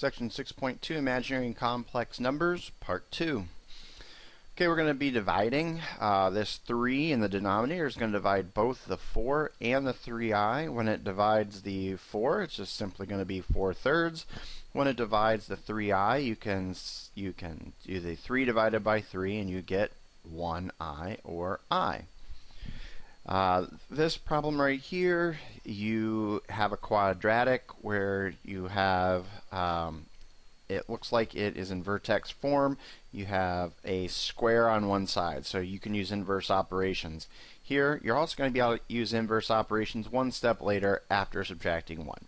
Section 6.2, Imaginary and Complex Numbers, Part 2. Okay, we're going to be dividing. This 3 in the denominator is going to divide both the 4 and the 3i. When it divides the 4, it's just simply going to be 4/3. When it divides the 3i, you can do the 3 divided by 3 and you get 1i or I. This problem right here, you have a quadratic where you have, it looks like it is in vertex form. You have a square on one side, so you can use inverse operations. Here, you're also going to be able to use inverse operations one step later after subtracting 1.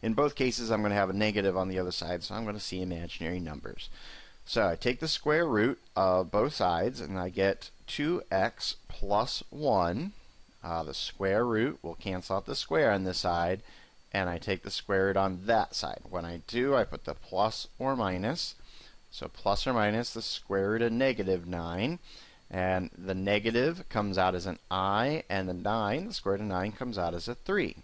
In both cases, I'm going to have a negative on the other side, so I'm going to see imaginary numbers. So I take the square root of both sides, and I get 2x plus 1. The square root will cancel out the square on this side, and I take the square root on that side. When I do, I put the plus or minus. So plus or minus the square root of -9. And the negative comes out as an I, and the 9, the square root of 9, comes out as a 3.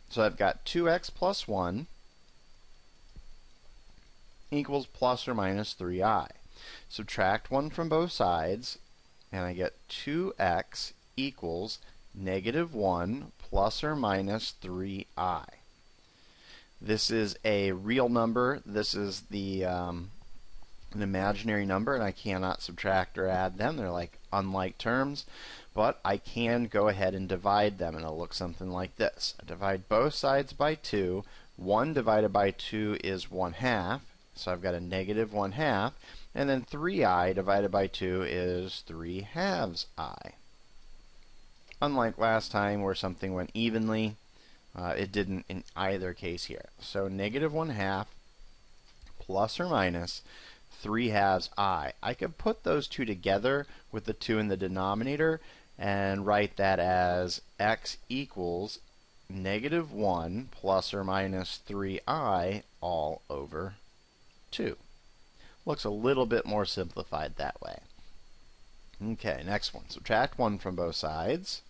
So I've got 2x plus 1 equals plus or minus 3i. Subtract 1 from both sides, and I get 2x equals -1 plus or minus 3i. This is a real number. This is an imaginary number, and I cannot subtract or add them. They're like unlike terms, but I can go ahead and divide them, and it'll look something like this. I divide both sides by 2. 1 divided by 2 is 1/2. So I've got a -1/2, and then 3i divided by 2 is 3/2 I. Unlike last time where something went evenly, it didn't in either case here. So -1/2 plus or minus 3/2 I. I could put those two together with the 2 in the denominator and write that as x equals -1 plus or minus 3i all over 2. Looks a little bit more simplified that way. Okay, next one. Subtract 1 from both sides.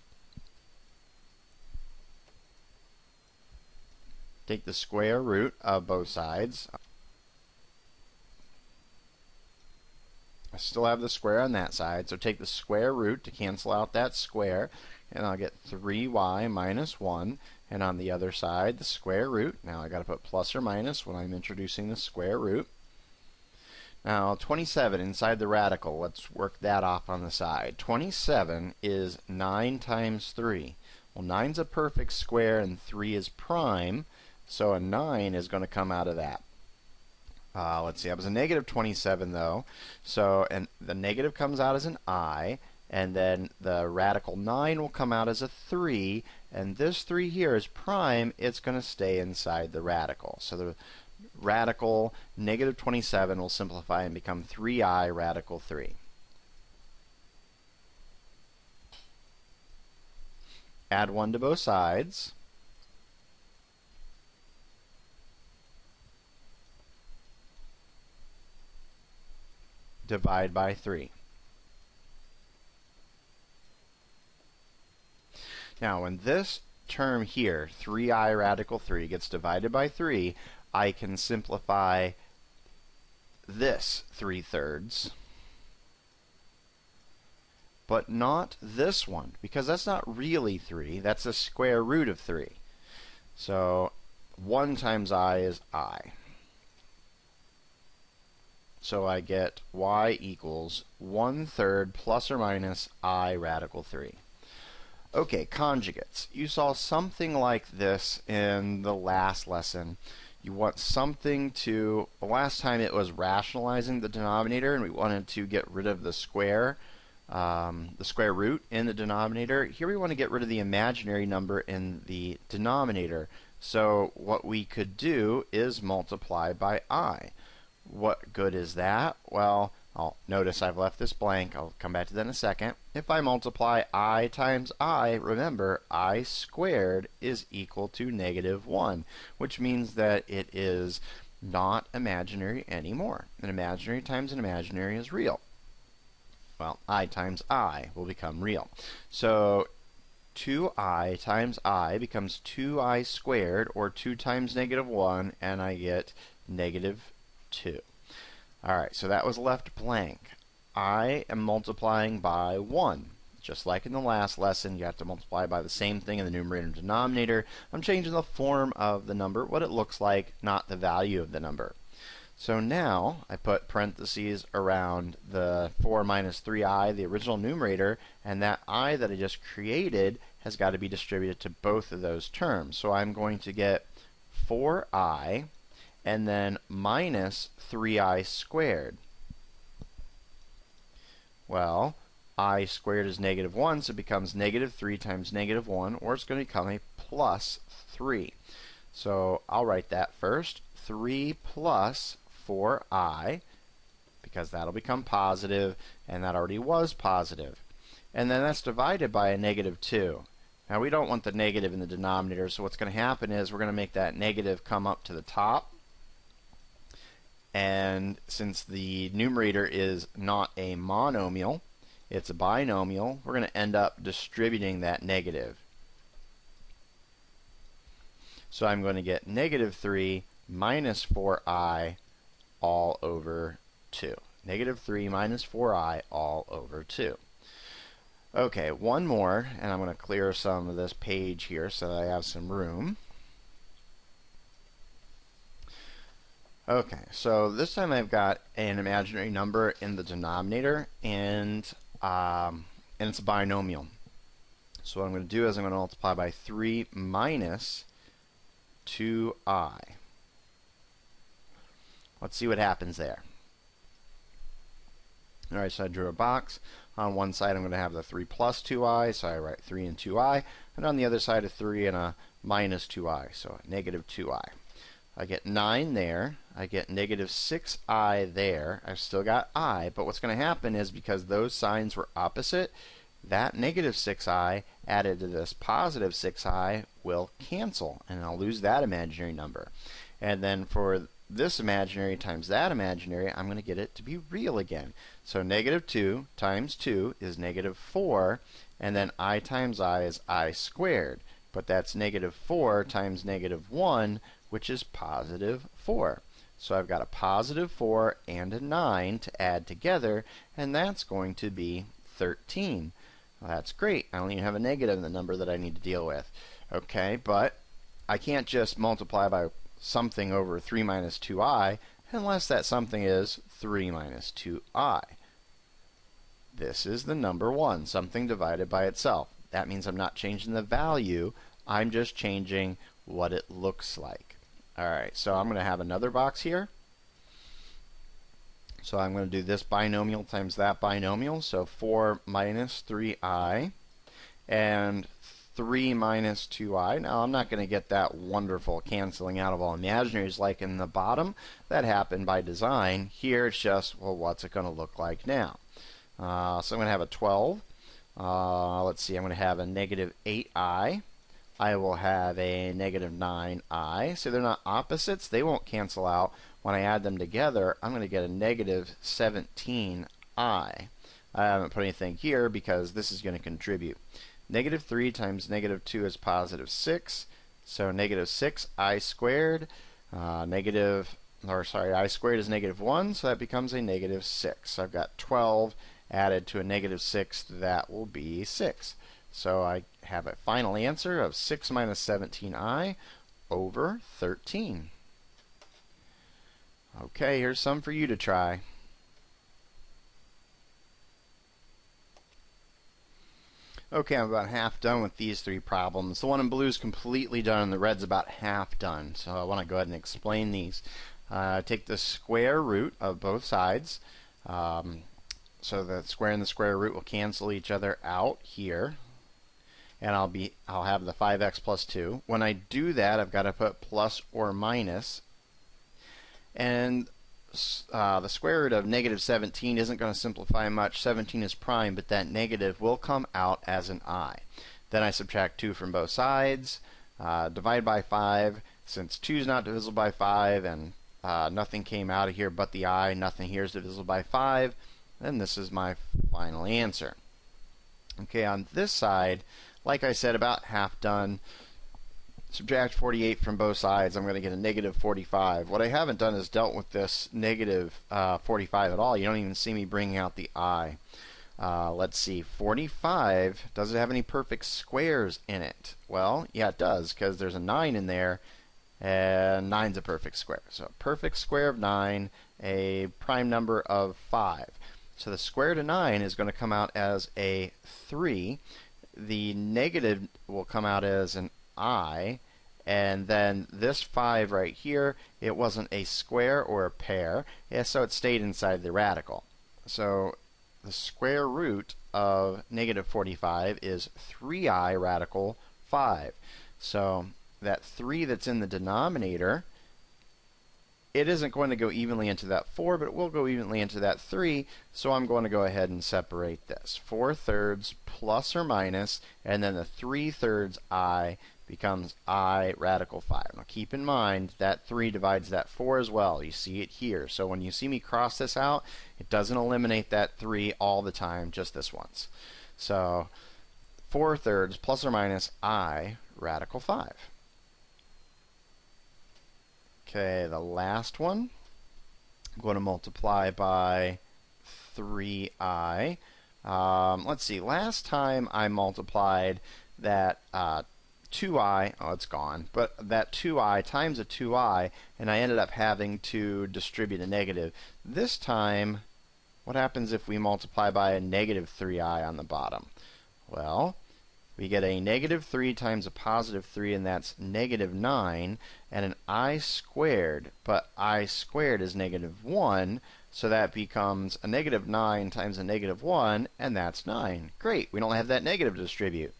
Take the square root of both sides. I still have the square on that side, so take the square root to cancel out that square, and I'll get 3y minus 1. And on the other side, the square root. Now I got to put plus or minus when I'm introducing the square root. Now 27 inside the radical, let's work that off on the side. 27 is 9 times 3. Well, 9's a perfect square and 3 is prime, so a 9 is going to come out of that. Let's see, that was a -27 though, so and the negative comes out as an I, and then the radical 9 will come out as a 3, and this 3 here is prime. It's going to stay inside the radical. So the radical -27 will simplify and become 3i radical 3. Add 1 to both sides. Divide by 3. Now, when this term here, 3i radical 3, gets divided by 3, I can simplify this 3/3, but not this one, because that's not really 3. That's the square root of 3. So 1 times I is I. So I get y equals 1/3 plus or minus I radical 3. Okay, conjugates. You saw something like this in the last lesson. You want something to, last time it was rationalizing the denominator, and we wanted to get rid of the square root in the denominator. Here we want to get rid of the imaginary number in the denominator. So what we could do is multiply by I. What good is that? Well, notice I've left this blank. I'll come back to that in a second. If I multiply I times I, remember, I squared is equal to -1, which means that it is not imaginary anymore. An imaginary times an imaginary is real. Well, I times I will become real. So 2i times I becomes 2i squared, or 2 times negative 1, and I get negative 2. Alright, so that was left blank. I am multiplying by 1. Just like in the last lesson, you have to multiply by the same thing in the numerator and denominator. I'm changing the form of the number, what it looks like, not the value of the number. So now I put parentheses around the 4 minus 3i, the original numerator, and that I that I just created has got to be distributed to both of those terms. So I'm going to get 4i and then minus 3i squared. Well, I squared is negative 1, so it becomes negative 3 times negative 1, or it's going to become a plus 3. So I'll write that first. 3 plus 4i, because that'll become positive, and that already was positive. And then that's divided by a negative 2. Now we don't want the negative in the denominator, so what's going to happen is we're going to make that negative come up to the top. And since the numerator is not a monomial, it's a binomial, we're going to end up distributing that negative. So I'm going to get negative 3 minus 4i all over 2. Negative 3 minus 4i all over 2. Okay, one more, and I'm going to clear some of this page here so that I have some room. Okay, so this time I've got an imaginary number in the denominator, and it's a binomial. So what I'm going to do is I'm going to multiply by 3 minus 2i. Let's see what happens there. Alright, so I drew a box. On one side I'm going to have the 3 plus 2i, so I write 3 and 2i, and on the other side a 3 and a minus 2i, so negative 2i. I get 9 there, I get negative 6i there, I've still got I, but what's going to happen is because those signs were opposite, that negative 6i added to this positive 6i will cancel, and I'll lose that imaginary number. And then for this imaginary times that imaginary, I'm going to get it to be real again. So negative 2 times 2 is negative 4, and then I times I is I squared. But that's negative 4 times negative 1, which is positive 4. So I've got a positive 4 and a 9 to add together, and that's going to be 13. Well, that's great. I don't even have a negative in the number that I need to deal with. Okay, but I can't just multiply by something over 3 minus 2i unless that something is 3 minus 2i. This is the number 1, something divided by itself. That means I'm not changing the value, I'm just changing what it looks like. Alright, so I'm going to have another box here. So I'm going to do this binomial times that binomial, so 4 minus 3i, and 3 minus 2i. Now I'm not going to get that wonderful canceling out of all imaginaries like in the bottom. That happened by design. Here it's just, well, what's it going to look like now? So I'm going to have a 12. Let's see, I'm going to have a negative 8i. I will have a negative 9i. So they're not opposites. They won't cancel out. When I add them together, I'm going to get a negative 17i. I haven't put anything here because this is going to contribute. Negative 3 times negative 2 is positive 6. So negative 6i squared. I squared is negative 1, so that becomes a negative 6. So I've got 12 added to a negative 6, that will be 6. So I have a final answer of 6 minus 17i over 13. Okay, here's some for you to try. Okay, I'm about half done with these 3 problems. The one in blue is completely done and the red's about half done. So I want to go ahead and explain these. Take the square root of both sides. So the square and the square root will cancel each other out here. And I'll have the 5x plus 2. When I do that, I've got to put plus or minus. And the square root of negative 17 isn't going to simplify much. 17 is prime, but that negative will come out as an I. Then I subtract 2 from both sides, divide by 5. Since 2 is not divisible by 5, and nothing came out of here but the I, nothing here is divisible by 5, then this is my final answer. Okay, on this side, like I said, about half done. Subtract 48 from both sides, I'm going to get a negative 45. What I haven't done is dealt with this negative 45 at all. You don't even see me bringing out the I. Let's see, 45, does it have any perfect squares in it? Well, yeah, it does, because there's a 9 in there, and 9's a perfect square. So a perfect square of 9, a prime number of 5. So the square root of 9 is going to come out as a 3. The negative will come out as an I, and then this 5 right here, it wasn't a square or a pair, so it stayed inside the radical. So the square root of negative 45 is 3i radical 5. So that 3 that's in the denominator, it isn't going to go evenly into that 4, but it will go evenly into that 3, so I'm going to go ahead and separate this. 4/3 plus or minus, and then the 3/3 I becomes I radical 5. Now keep in mind that 3 divides that 4 as well. You see it here. So when you see me cross this out, it doesn't eliminate that 3 all the time, just this once. So 4/3 plus or minus I radical 5. Okay, the last one, I'm going to multiply by 3i. Let's see, last time I multiplied that 2i, oh, it's gone, but that 2i times a 2i, and I ended up having to distribute a negative. This time, what happens if we multiply by a negative 3i on the bottom? Well, we get a negative 3 times a positive 3, and that's negative 9, and an I squared, but I squared is negative 1, so that becomes a negative 9 times a negative 1, and that's 9. Great, we don't have that negative to distribute.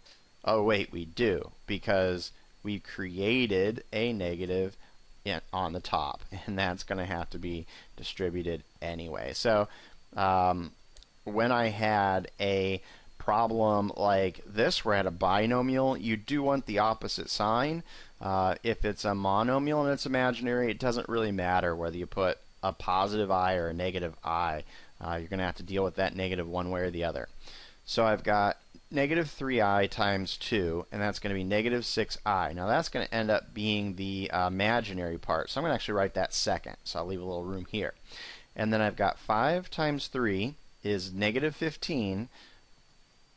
Oh wait, we do, because we created a negative on the top, and that's going to have to be distributed anyway. So when I had a problem like this where I had a binomial, you do want the opposite sign. If it's a monomial and it's imaginary, it doesn't really matter whether you put a positive I or a negative I. You're going to have to deal with that negative one way or the other. So I've got negative 3i times 2, and that's going to be negative 6i. Now that's going to end up being the imaginary part, so I'm going to actually write that second, so I'll leave a little room here. And then I've got 5 times 3 is negative 15,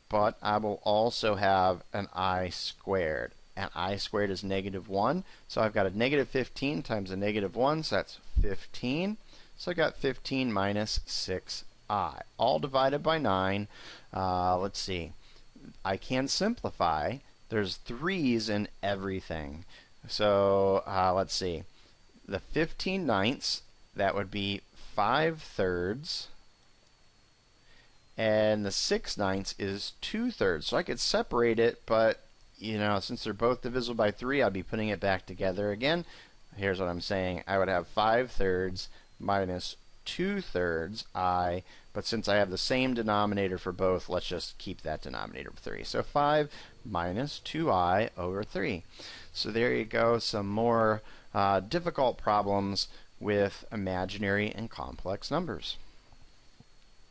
but I will also have an I squared. And I squared is negative 1, so I've got a negative 15 times a negative 1, so that's 15. So I got 15 minus 6i, all divided by 9. Let's see. I can simplify. There's 3's in everything. So let's see. The 15/9, that would be 5/3. And the 6/9 is 2/3. So I could separate it, but since they're both divisible by 3, I'd be putting it back together again. Here's what I'm saying. I would have 5/3 minus 2/3 I, but since I have the same denominator for both, let's just keep that denominator of 3. So 5 minus 2i over 3. So there you go, some more difficult problems with imaginary and complex numbers.